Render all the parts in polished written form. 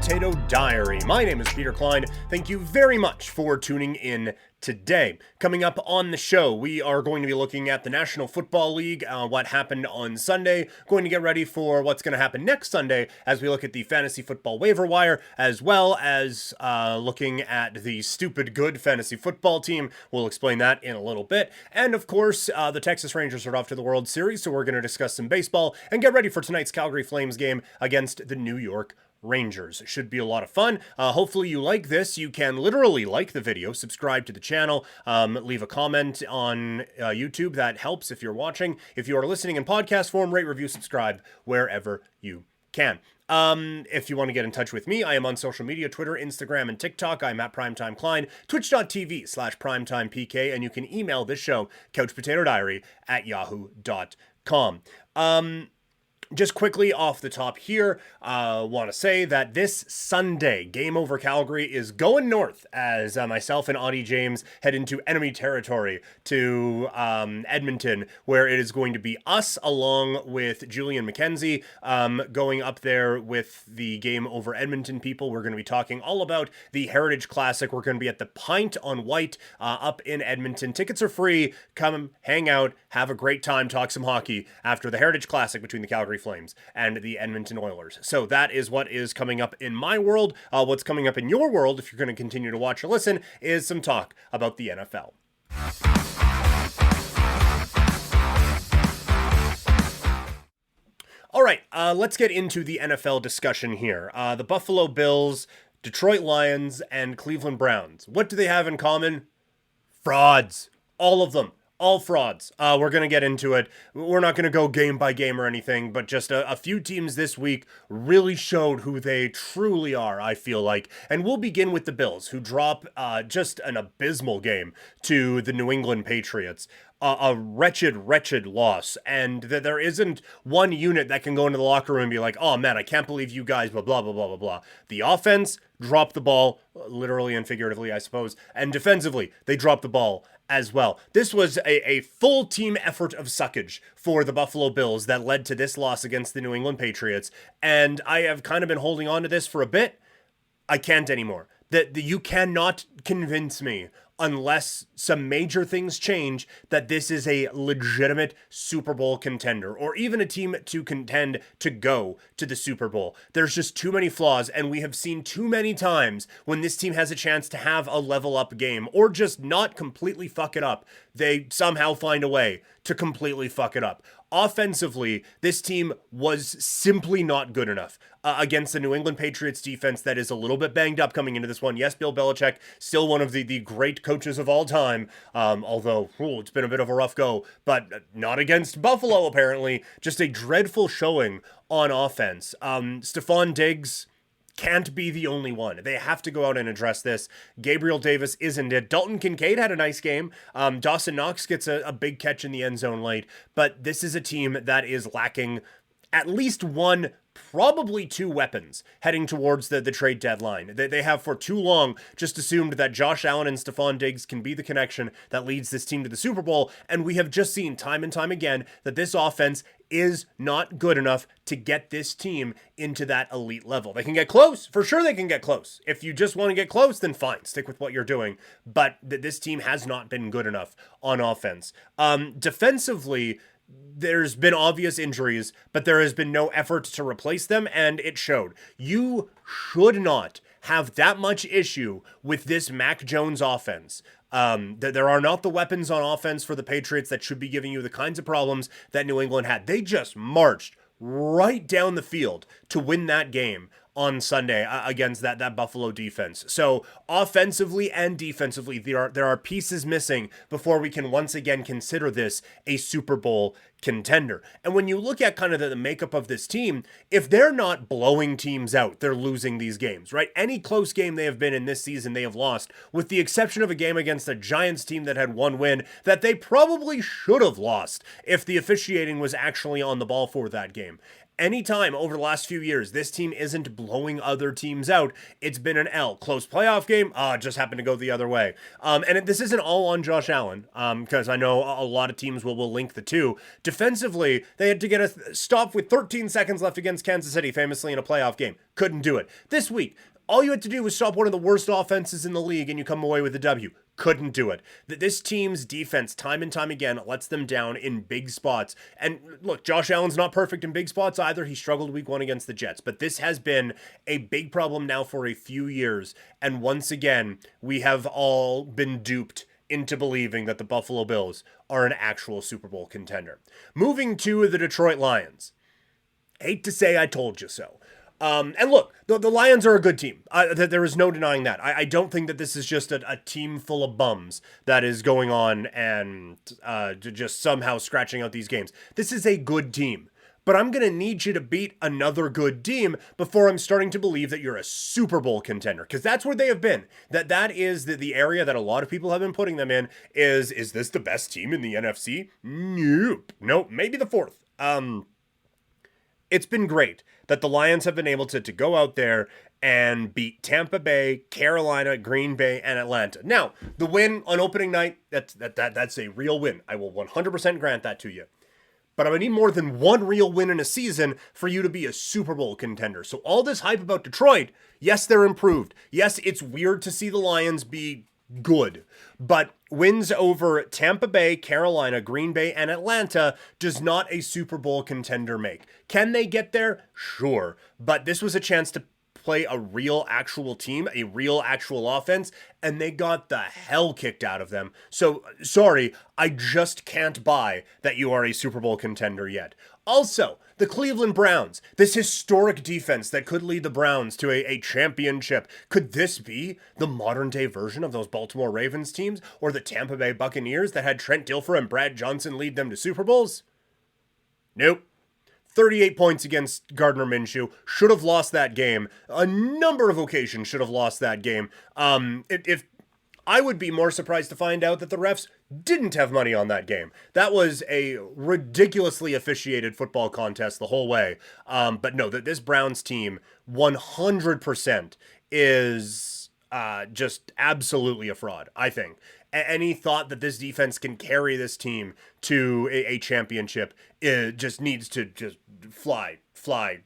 Potato Diary. My name is Peter Klein. Thank you very much for tuning in today. Coming up on the show, we are going to be looking at the National Football League, what happened on Sunday, going to get ready for what's going to happen next Sunday as we look at the Fantasy Football Waiver Wire, as well as looking at the stupid good fantasy football team. We'll explain that in a little bit. And of course, the Texas Rangers are off to the World Series, so we're going to discuss some baseball and get ready for tonight's Calgary Flames game against the New York Rangers. It should be a lot of fun. Hopefully you like this. You can literally like the video, subscribe to the channel, leave a comment on YouTube. That helps if you're watching. If you are listening in podcast form, rate, review, subscribe wherever you can. If you want to get in touch with me, I am on social media, Twitter, Instagram, and TikTok. I'm at Primetime Klein, twitch.tv/primetimepk, and you can email this show, couchpotatodiary@yahoo.com. Just quickly off the top here, want to say that this Sunday, Game Over Calgary is going north as myself and Audie James head into enemy territory to Edmonton, where it is going to be us along with Julian McKenzie going up there with the Game Over Edmonton people. We're going to be talking all about the Heritage Classic. We're going to be at the Pint on White up in Edmonton. Tickets are free. Come hang out, have a great time, talk some hockey after the Heritage Classic between the Calgary Flames and the Edmonton Oilers. So that is what is coming up in my world. What's coming up in your world, if you're going to continue to watch or listen, is some talk about the NFL. All right, let's get into the NFL discussion here. The Buffalo Bills, Detroit Lions, and Cleveland Browns. What do they have in common? Frauds. All of them. All frauds. We're going to get into it. We're not going to go game by game or anything, but just a few teams this week really showed who they truly are, I feel like. And we'll begin with the Bills, who drop just an abysmal game to the New England Patriots. A wretched loss, and there isn't one unit that can go into the locker room and be like, oh man, I can't believe you guys, blah, blah, blah, blah, blah, blah. The offense dropped the ball, literally and figuratively, I suppose, and defensively, they dropped the ball as well. This was a full team effort of suckage for the Buffalo Bills that led to this loss against the New England Patriots, and I have kind of been holding on to this for a bit. I can't anymore. That you cannot convince me, unless some major things change, that this is a legitimate Super Bowl contender, or even a team to contend to go to the Super Bowl. There's just too many flaws, and we have seen too many times when this team has a chance to have a level up game, or just not completely fuck it up. They somehow find a way to completely fuck it up. Offensively, this team was simply not good enough against the New England Patriots defense that is a little bit banged up coming into this one. Yes, Bill Belichick, still one of the great coaches of all time, although it's been a bit of a rough go, but not against Buffalo, apparently. Just a dreadful showing on offense. Stephon Diggs can't be the only one. They have to go out and address this. Gabriel Davis isn't it. Dalton Kincaid had a nice game. Dawson Knox gets a big catch in the end zone late, but this is a team that is lacking at least one, probably two weapons heading towards the trade deadline. They have for too long just assumed that Josh Allen and Stephon Diggs can be the connection that leads this team to the Super Bowl, and we have just seen time and time again that this offense is not good enough to get this team into that elite level. They can get close. For sure they can get close. If you just want to get close, then fine. Stick with what you're doing. But this team has not been good enough on offense. Defensively, there's been obvious injuries, but there has been no effort to replace them, and it showed. You should not have that much issue with this Mac Jones offense. There are not the weapons on offense for the Patriots that should be giving you the kinds of problems that New England had. They just marched right down the field to win that game on Sunday against that Buffalo defense. So offensively and defensively, there are pieces missing before we can once again consider this a Super Bowl contender. And when you look at kind of the makeup of this team, if they're not blowing teams out, they're losing these games, right? Any close game they have been in this season, they have lost, with the exception of a game against a Giants team that had one win that they probably should have lost if the officiating was actually on the ball for that game. anytime over the last few years this team isn't blowing other teams out, it's been an L. Close playoff game, just happened to go the other way. This isn't all on Josh Allen, because I know a lot of teams will link the two. Defensively, they had to get a stop with 13 seconds left against Kansas City, famously in a playoff game. Couldn't do it. This week, all you had to do was stop one of the worst offenses in the league and you come away with a W. Couldn't do it. This team's defense, time and time again, lets them down in big spots. And look, Josh Allen's not perfect in big spots either. He struggled week 1 against the Jets. But this has been a big problem now for a few years. And once again, we have all been duped into believing that the Buffalo Bills are an actual Super Bowl contender. Moving to the Detroit Lions. Hate to say I told you so. And look, the Lions are a good team. There is no denying that. I don't think that this is just a team full of bums that is going on and just somehow scratching out these games. This is a good team. But I'm going to need you to beat another good team before I'm starting to believe that you're a Super Bowl contender. Because that's where they have been. That is the area that a lot of people have been putting them in. Is this the best team in the NFC? Nope. Maybe the fourth. It's been great that the Lions have been able to go out there and beat Tampa Bay, Carolina, Green Bay, and Atlanta. Now, the win on opening night, that's a real win. I will 100% grant that to you. But I'm going to need more than one real win in a season for you to be a Super Bowl contender. So all this hype about Detroit, yes, they're improved. Yes, it's weird to see the Lions be good. But wins over Tampa Bay, Carolina, Green Bay, and Atlanta does not a Super Bowl contender make. Can they get there? Sure. But this was a chance to play a real actual team, a real actual offense, and they got the hell kicked out of them. So, sorry, I just can't buy that you are a Super Bowl contender yet. Also, the Cleveland Browns, this historic defense that could lead the Browns to a championship. Could this be the modern day version of those Baltimore Ravens teams or the Tampa Bay Buccaneers that had Trent Dilfer and Brad Johnson lead them to Super Bowls? Nope. 38 points against Gardner Minshew. Should have lost that game. A number of occasions should have lost that game. If I would be more surprised to find out that the refs didn't have money on that game. That was a ridiculously officiated football contest the whole way. But no, that this Browns team 100% is just absolutely a fraud, I think. Any thought that this defense can carry this team to a championship, it just needs to just fly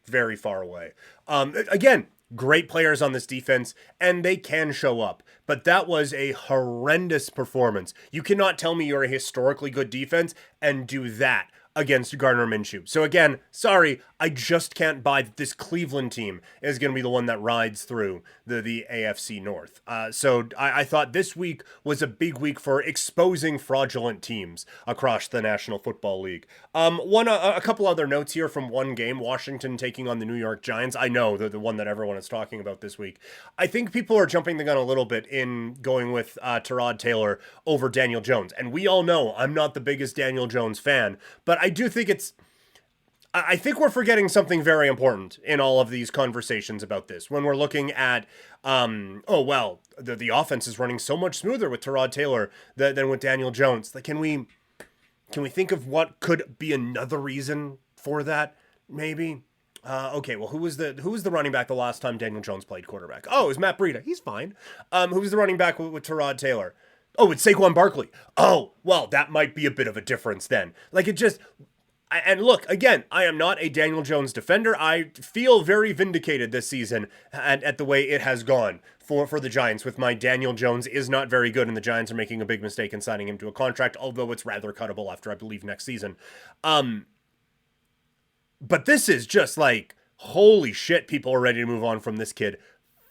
very far away. Again, great players on this defense, and they can show up. But that was a horrendous performance. You cannot tell me you're a historically good defense and do that against Gardner Minshew. So again, sorry, I just can't buy that this Cleveland team is going to be the one that rides through the AFC North. So I thought this week was a big week for exposing fraudulent teams across the National Football League. A couple other notes here from one game, Washington taking on the New York Giants. I know the one that everyone is talking about this week. I think people are jumping the gun a little bit in going with Tyrod Taylor over Daniel Jones. And we all know I'm not the biggest Daniel Jones fan, but I do think I think we're forgetting something very important in all of these conversations about this. When we're looking at, the offense is running so much smoother with Tyrod Taylor than with Daniel Jones. Like, can we think of what could be another reason for that? Maybe. Okay, well, who was the running back the last time Daniel Jones played quarterback? Oh, it was Matt Breida. He's fine. Who was the running back with Tyrod Taylor? Oh, it's Saquon Barkley. Oh, well, that might be a bit of a difference then. Like, it just... And look, again, I am not a Daniel Jones defender. I feel very vindicated this season at the way it has gone for the Giants with my Daniel Jones is not very good, and the Giants are making a big mistake in signing him to a contract, although it's rather cuttable after, I believe, next season. But this is just like, holy shit, people are ready to move on from this kid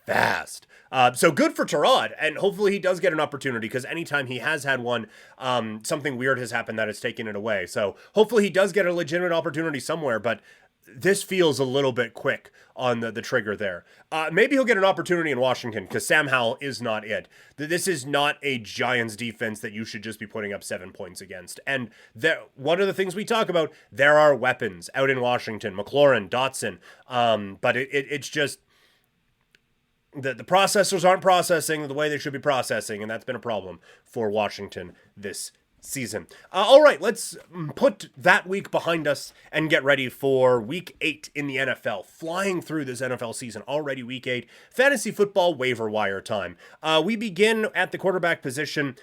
fast. So good for Tyrod, and hopefully he does get an opportunity, because anytime he has had one, something weird has happened that has taken it away. So hopefully he does get a legitimate opportunity somewhere, but this feels a little bit quick on the trigger there. Maybe he'll get an opportunity in Washington, because Sam Howell is not it. This is not a Giants defense that you should just be putting up 7 points against. And one of the things we talk about, there are weapons out in Washington, McLaurin, Dotson, but it's just... The processors aren't processing the way they should be processing, and that's been a problem for Washington this season. All right, let's put that week behind us and get ready for week 8 in the NFL. Flying through this NFL season already, week 8. Fantasy football waiver wire time. We begin at the quarterback position.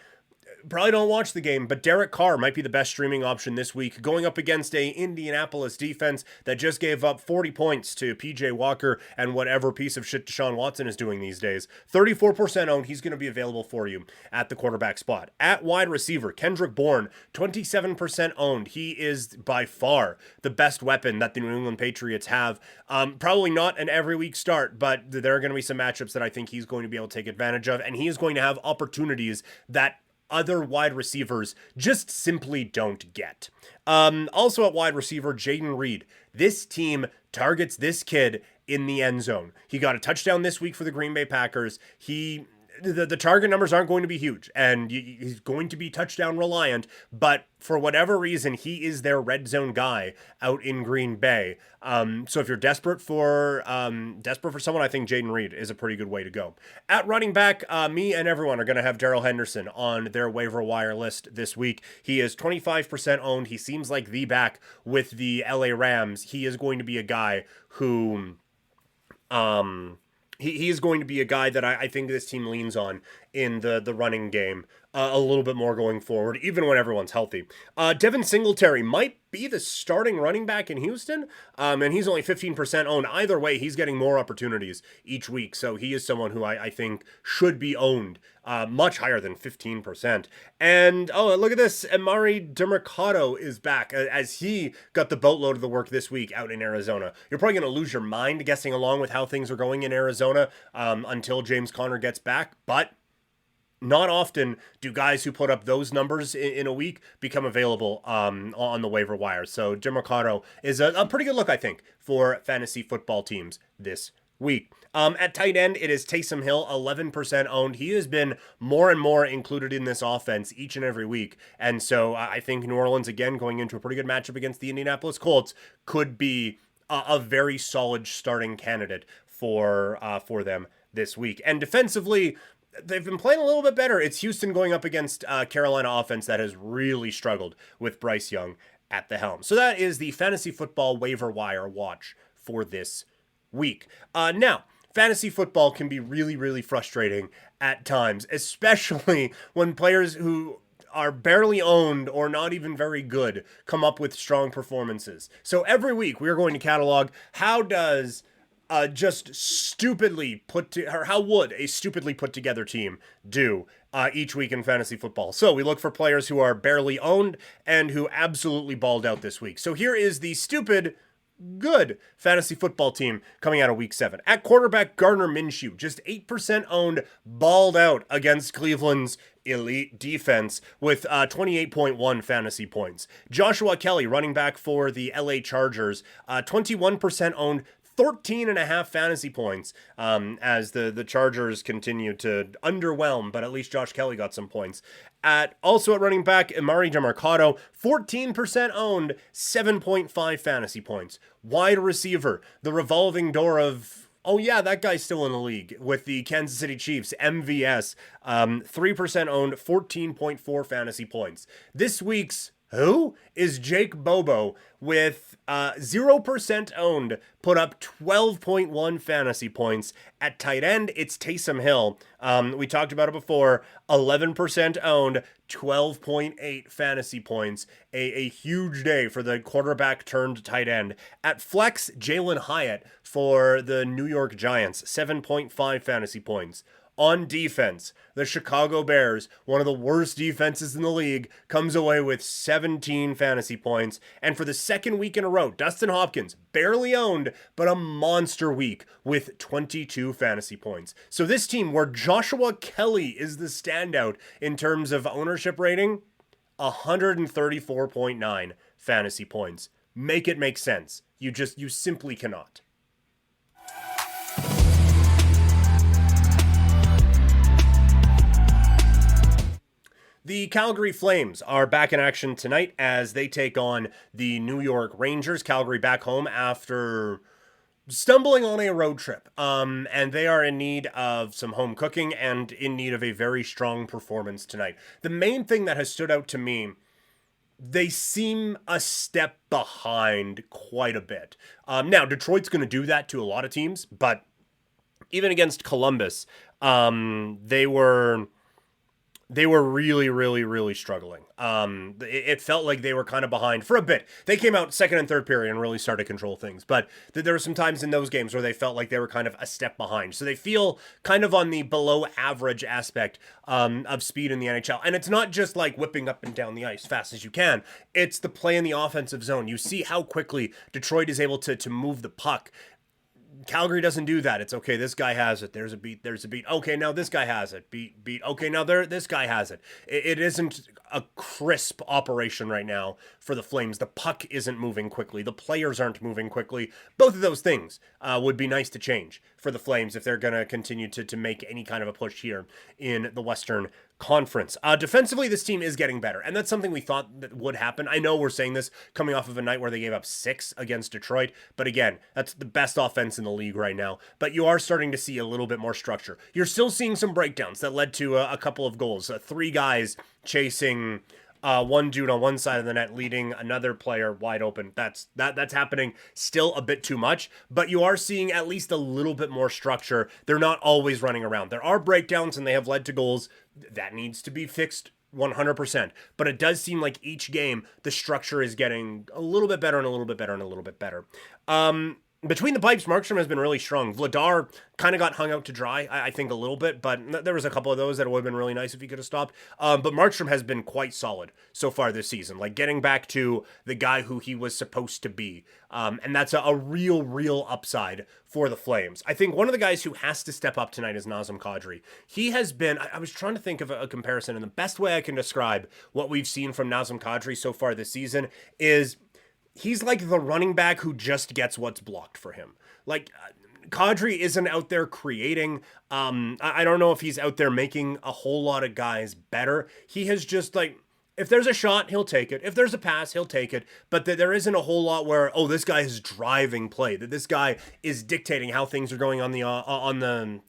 Probably don't watch the game, but Derek Carr might be the best streaming option this week, going up against a Indianapolis defense that just gave up 40 points to PJ Walker and whatever piece of shit Deshaun Watson is doing these days. 34% owned. He's going to be available for you at the quarterback spot. At wide receiver, Kendrick Bourne, 27% owned. He is by far the best weapon that the New England Patriots have. Probably not an every week start, but there are going to be some matchups that I think he's going to be able to take advantage of, and he is going to have opportunities that other wide receivers just simply don't get. Also at wide receiver, Jaden Reed. This team targets this kid in the end zone. He got a touchdown this week for the Green Bay Packers. The target numbers aren't going to be huge, and he's going to be touchdown reliant, but for whatever reason, he is their red zone guy out in Green Bay. So if you're desperate for someone, I think Jaden Reed is a pretty good way to go. At running back, me and everyone are going to have Darrell Henderson on their waiver wire list this week. He is 25% owned. He seems like the back with the LA Rams. He is going to be a guy who, He is going to be a guy that I think this team leans on in the running game a little bit more going forward, even when everyone's healthy. Devin Singletary might be the starting running back in Houston, and he's only 15% owned. Either way, he's getting more opportunities each week, so he is someone who I think should be owned much higher than 15%. And, look at this. Amari DeMercado is back, as he got the boatload of the work this week out in Arizona. You're probably going to lose your mind guessing along with how things are going in Arizona until James Conner gets back, but not often do guys who put up those numbers in a week become available on the waiver wire. So DeMercado is a pretty good look, I think, for fantasy football teams this week. At tight end, it is Taysom Hill, 11% owned. He has been more and more included in this offense each and every week. And so I think New Orleans, again, going into a pretty good matchup against the Indianapolis Colts, could be a very solid starting candidate for them this week. And defensively, they've been playing a little bit better. It's Houston going up against Carolina offense that has really struggled with Bryce Young at the helm. So that is the fantasy football waiver wire watch for this week. Now, fantasy football can be really, really frustrating at times, especially when players who are barely owned or not even very good come up with strong performances. So every week we are going to catalog how does just stupidly how would a stupidly put together team do each week in fantasy football. So we look for players who are barely owned and who absolutely balled out this week. So here is the stupid good fantasy football team coming out of week 7. At quarterback, Gardner Minshew, just 8% owned, balled out against Cleveland's elite defense with 28.1 fantasy points. Joshua Kelly, running back for the LA Chargers, 21% owned, 13.5 fantasy points as the Chargers continue to underwhelm, but at least Josh Kelly got some points. Also at running back, Amari DeMercado, 14% owned, 7.5 fantasy points. Wide receiver, the revolving door of, that guy's still in the league with the Kansas City Chiefs, MVS, 3% owned, 14.4 fantasy points. This week's who is Jake Bobo with 0% owned, put up 12.1 fantasy points. At tight end, it's Taysom Hill. We talked about it before, 11% owned, 12.8 fantasy points. A huge day for the quarterback turned tight end. At flex, Jalen Hyatt for the New York Giants, 7.5 fantasy points. On defense, the Chicago Bears, one of the worst defenses in the league, comes away with 17 fantasy points. And for the second week in a row, Dustin Hopkins, barely owned, but a monster week with 22 fantasy points. So this team, where Joshua Kelly is the standout in terms of ownership rating, 134.9 fantasy points. Make it make sense. You simply cannot. The Calgary Flames are back in action tonight as they take on the New York Rangers. Calgary back home after stumbling on a road trip. And they are in need of some home cooking and in need of a very strong performance tonight. The main thing that has stood out to me, they seem a step behind quite a bit. Now, Detroit's going to do that to a lot of teams, but even against Columbus, they were really, really, really struggling. It felt like they were kind of behind for a bit. They came out second and third period and really started to control things. But there were some times in those games where they felt like they were kind of a step behind. So they feel kind of on the below average aspect of speed in the NHL. And it's not just like whipping up and down the ice fast as you can. It's the play in the offensive zone. You see how quickly Detroit is able to move the puck. Calgary doesn't do that. It's okay. This guy has it. There's a beat. There's a beat. Okay, now this guy has it. Beat. Okay, now this guy has it. It isn't a crisp operation right now for the Flames. The puck isn't moving quickly. The players aren't moving quickly. Both of those things would be nice to change for the Flames if they're going to continue to make any kind of a push here in the Western Conference. Defensively, this team is getting better, and that's something we thought that would happen. I know we're saying this coming off of a night where they gave up 6 against Detroit, but again, that's the best offense in the league right now. But you are starting to see a little bit more structure. You're still seeing some breakdowns that led to a couple of goals. 3 guys chasing one dude on one side of the net, leading another player wide open. That's happening still a bit too much, but you are seeing at least a little bit more structure. They're not always running around. There are breakdowns and they have led to goals. That needs to be fixed 100%. But it does seem like each game, the structure is getting a little bit better and a little bit better and a little bit better. Between the pipes, Markstrom has been really strong. Vladar kind of got hung out to dry, I think, a little bit, but there was a couple of those that would have been really nice if he could have stopped. But Markstrom has been quite solid so far this season, like getting back to the guy who he was supposed to be. And that's a real upside for the Flames. I think one of the guys who has to step up tonight is Nazem Kadri. He has been, I was trying to think of a comparison, and the best way I can describe what we've seen from Nazem Kadri so far this season is he's like the running back who just gets what's blocked for him. Like, Kadri isn't out there creating. I don't know if he's out there making a whole lot of guys better. He has just, like, if there's a shot, he'll take it. If there's a pass, he'll take it. But there isn't a whole lot where, oh, this guy is driving play, that this guy is dictating how things are going on the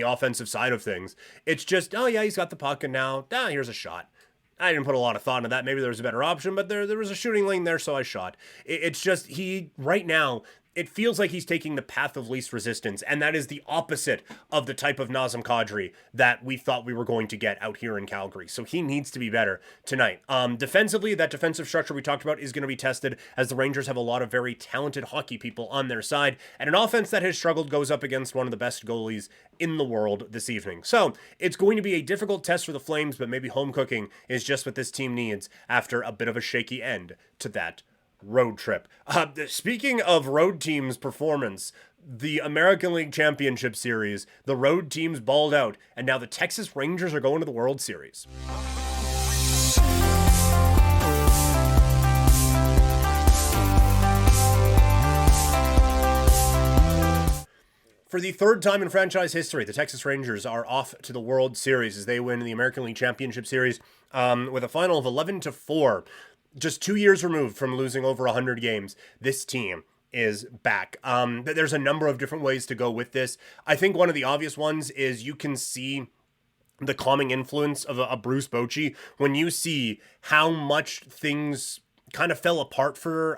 offensive side of things. It's just, oh yeah, he's got the puck and now, here's a shot. I didn't put a lot of thought into that. Maybe there was a better option, but there was a shooting lane there, so I shot. It's just, right now, it feels like he's taking the path of least resistance, and that is the opposite of the type of Nazem Kadri that we thought we were going to get out here in Calgary. So he needs to be better tonight. Defensively, that defensive structure we talked about is going to be tested, as the Rangers have a lot of very talented hockey people on their side, and an offense that has struggled goes up against one of the best goalies in the world this evening. So it's going to be a difficult test for the Flames, but maybe home cooking is just what this team needs after a bit of a shaky end to that road trip. Speaking of road teams' performance, the American League Championship Series, the road teams balled out, and now the Texas Rangers are going to the World Series. For the third time in franchise history, the Texas Rangers are off to the World Series as they win the American League Championship Series with a final of 11-4. Just 2 years removed from losing over 100 games, this team is back. There's a number of different ways to go with this. I think one of the obvious ones is you can see the calming influence of a Bruce Bochy when you see how much things kind of fell apart for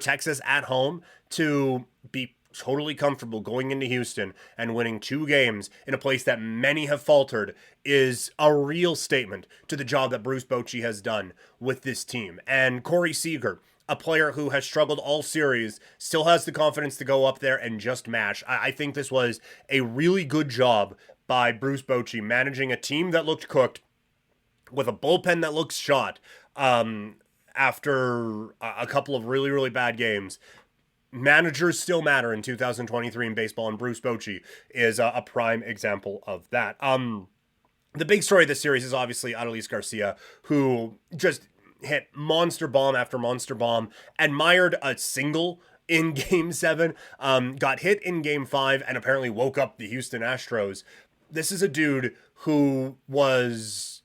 Texas at home to be totally comfortable going into Houston and winning 2 games in a place that many have faltered is a real statement to the job that Bruce Bochy has done with this team. And Corey Seager, a player who has struggled all series, still has the confidence to go up there and just mash. I think this was a really good job by Bruce Bochy, managing a team that looked cooked with a bullpen that looks shot after a couple of really bad games. Managers still matter in 2023 in baseball, and Bruce Bochy is a prime example of that. The big story of this series is obviously Adolis Garcia, who just hit monster bomb after monster bomb, admired a single in Game 7, got hit in Game 5, and apparently woke up the Houston Astros. This is a dude who was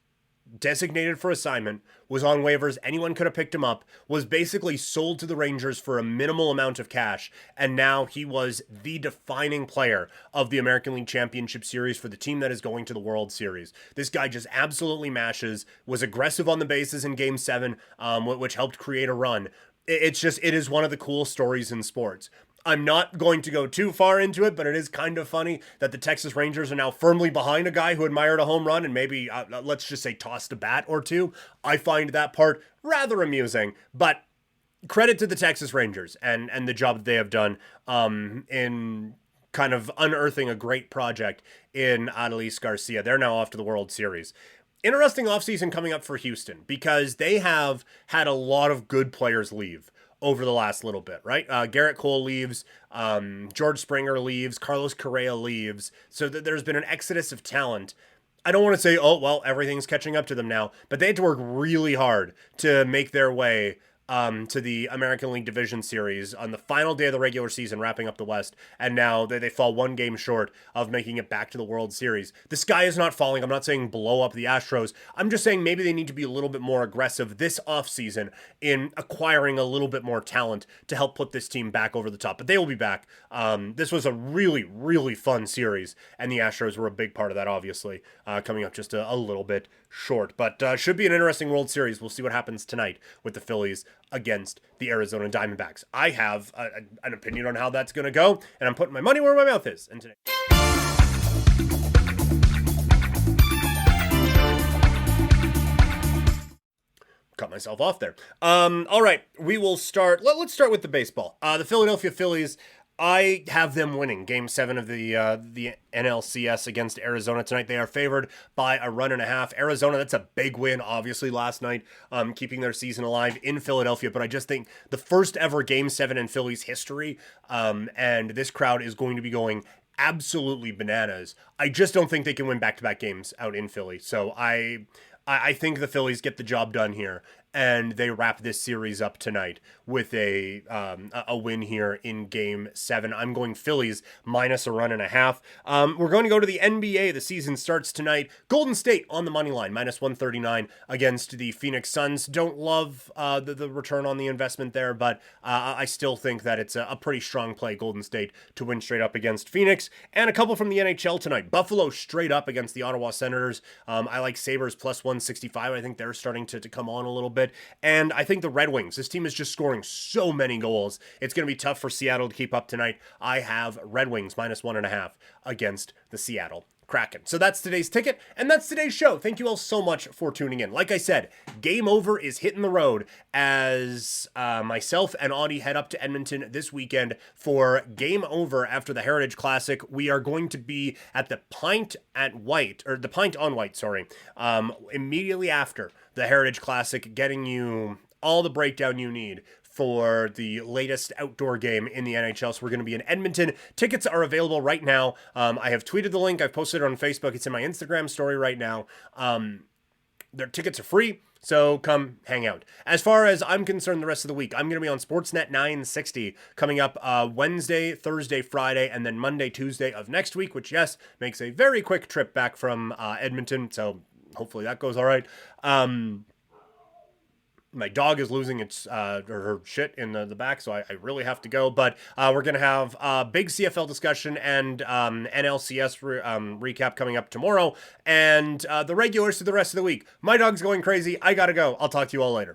designated for assignment, was on waivers, anyone could have picked him up, was basically sold to the Rangers for a minimal amount of cash, and now he was the defining player of the American League Championship Series for the team that is going to the World Series. This guy just absolutely mashes, was aggressive on the bases in Game 7, which helped create a run. It is one of the cool stories in sports. I'm not going to go too far into it, but it is kind of funny that the Texas Rangers are now firmly behind a guy who admired a home run and maybe, let's just say, tossed a bat or two. I find that part rather amusing, but credit to the Texas Rangers and the job that they have done in kind of unearthing a great project in Adolis Garcia. They're now off to the World Series. Interesting offseason coming up for Houston because they have had a lot of good players leave over the last little bit, right? Garrett Cole leaves, George Springer leaves, Carlos Correa leaves. So there's been an exodus of talent. I don't want to say, oh, well, everything's catching up to them now, but they had to work really hard to make their way to the American League Division Series on the final day of the regular season, wrapping up the West, and now they fall one game short of making it back to the World Series. The sky is not falling. I'm not saying blow up the Astros. I'm just saying maybe they need to be a little bit more aggressive this offseason in acquiring a little bit more talent to help put this team back over the top. But they will be back. This was a really, really fun series, and the Astros were a big part of that, obviously, coming up just a little bit short. But should be an interesting World Series. We'll see what happens tonight with the Phillies against the Arizona Diamondbacks. I have an opinion on how that's going to go, and I'm putting my money where my mouth is. And today, cut myself off there. All right, we will start. Let's start with the baseball. The Philadelphia Phillies. I have them winning Game 7 of the NLCS against Arizona tonight. They are favored by a run and a half. Arizona, that's a big win, obviously, last night, keeping their season alive in Philadelphia. But I just think the first ever Game 7 in Phillies history, and this crowd is going to be going absolutely bananas. I just don't think they can win back-to-back games out in Philly. So I think the Phillies get the job done here, and they wrap this series up tonight with a win here in Game 7. I'm going Phillies minus a run and a half. We're going to go to the NBA. The season starts tonight. Golden State on the money line, minus 139 against the Phoenix Suns. Don't love the return on the investment there, but I still think that it's a pretty strong play, Golden State, to win straight up against Phoenix. And a couple from the NHL tonight. Buffalo straight up against the Ottawa Senators. I like Sabres plus 165. I think they're starting to come on a little bit. And I think the Red Wings, this team is just scoring so many goals. It's going to be tough for Seattle to keep up tonight. I have Red Wings minus 1.5 against the Seattle Kraken. So that's today's ticket, and that's today's show. Thank you all so much for tuning in. Like I said, Game Over is hitting the road as myself and Audie head up to Edmonton this weekend for Game Over after the Heritage Classic. We are going to be at the Pint on White, immediately after the Heritage Classic, getting you all the breakdown you need for the latest outdoor game in the NHL. So we're going to be in Edmonton. Tickets are available right now. I have tweeted the link. I've posted it on Facebook. It's in my Instagram story right now. Their tickets are free, so come hang out. As far as I'm concerned, the rest of the week, I'm going to be on Sportsnet 960 coming up Wednesday, Thursday, Friday, and then Monday, Tuesday of next week, which, yes, makes a very quick trip back from Edmonton. So hopefully that goes all right. My dog is losing her shit in the back, so I really have to go. But we're going to have a big CFL discussion and NLCS recap coming up tomorrow. And the regulars to the rest of the week. My dog's going crazy. I got to go. I'll talk to you all later.